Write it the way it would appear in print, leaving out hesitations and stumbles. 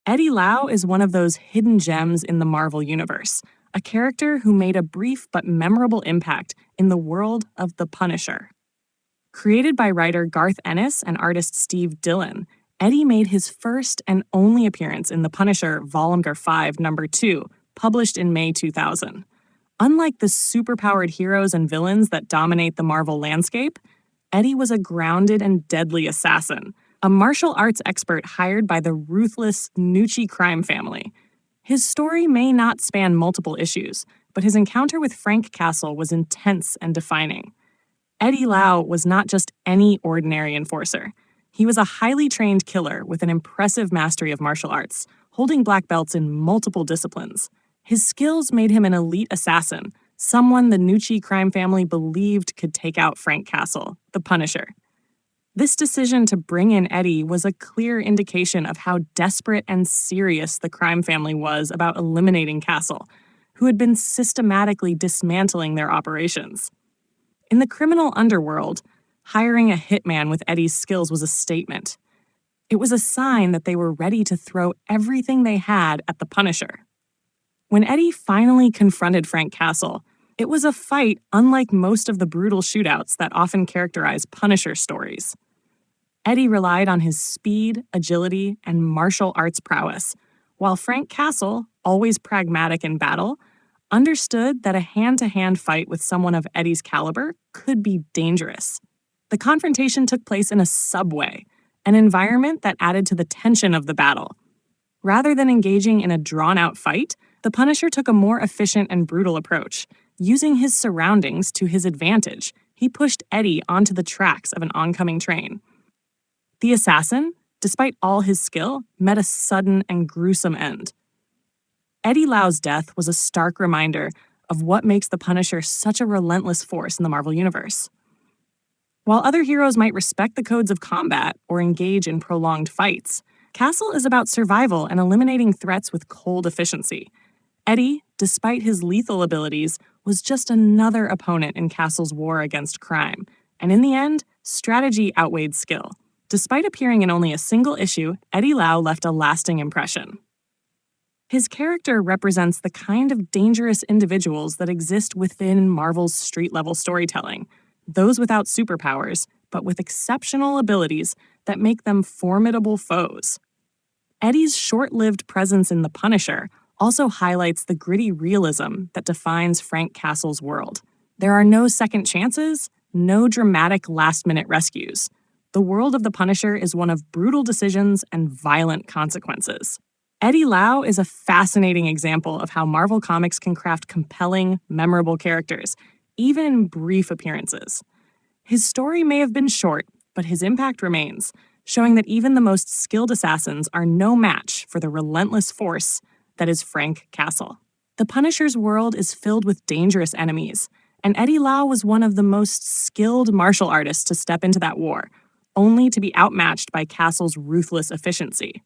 Eddie Lau is one of those hidden gems in the Marvel Universe, a character who made a brief but memorable impact in the world of The Punisher. Created by writer Garth Ennis and artist Steve Dillon, Eddie made his first and only appearance in The Punisher Volume 5, Number 2, published in May 2000. Unlike the superpowered heroes and villains that dominate the Marvel landscape, Eddie was a grounded and deadly assassin, a martial arts expert hired by the ruthless Gnucci Crime Family. His story may not span multiple issues, but his encounter with Frank Castle was intense and defining. Eddie Lau was not just any ordinary enforcer. He was a highly trained killer with an impressive mastery of martial arts, holding black belts in multiple disciplines. His skills made him an elite assassin, someone the Gnucci crime family believed could take out Frank Castle, the Punisher. This decision to bring in Eddie was a clear indication of how desperate and serious the crime family was about eliminating Castle, who had been systematically dismantling their operations. In the criminal underworld, hiring a hitman with Eddie's skills was a statement. It was a sign that they were ready to throw everything they had at the Punisher. When Eddie finally confronted Frank Castle, it was a fight unlike most of the brutal shootouts that often characterize Punisher stories. Eddie relied on his speed, agility, and martial arts prowess, while Frank Castle, always pragmatic in battle, understood that a hand-to-hand fight with someone of Eddie's caliber could be dangerous. The confrontation took place in a subway, an environment that added to the tension of the battle. Rather than engaging in a drawn-out fight, the Punisher took a more efficient and brutal approach. Using his surroundings to his advantage, he pushed Eddie onto the tracks of an oncoming train. The assassin, despite all his skill, met a sudden and gruesome end. Eddie Lau's death was a stark reminder of what makes the Punisher such a relentless force in the Marvel Universe. While other heroes might respect the codes of combat or engage in prolonged fights, Castle is about survival and eliminating threats with cold efficiency. Eddie, despite his lethal abilities, was just another opponent in Castle's war against crime, and in the end, strategy outweighed skill. Despite appearing in only a single issue, Eddie Lau left a lasting impression. His character represents the kind of dangerous individuals that exist within Marvel's street-level storytelling, those without superpowers, but with exceptional abilities that make them formidable foes. Eddie's short-lived presence in The Punisher also highlights the gritty realism that defines Frank Castle's world. There are no second chances, no dramatic last-minute rescues. The world of The Punisher is one of brutal decisions and violent consequences. Eddie Lau is a fascinating example of how Marvel Comics can craft compelling, memorable characters, even in brief appearances. His story may have been short, but his impact remains, showing that even the most skilled assassins are no match for the relentless force that is Frank Castle. The Punisher's world is filled with dangerous enemies, and Eddie Lau was one of the most skilled martial artists to step into that war, only to be outmatched by Castle's ruthless efficiency.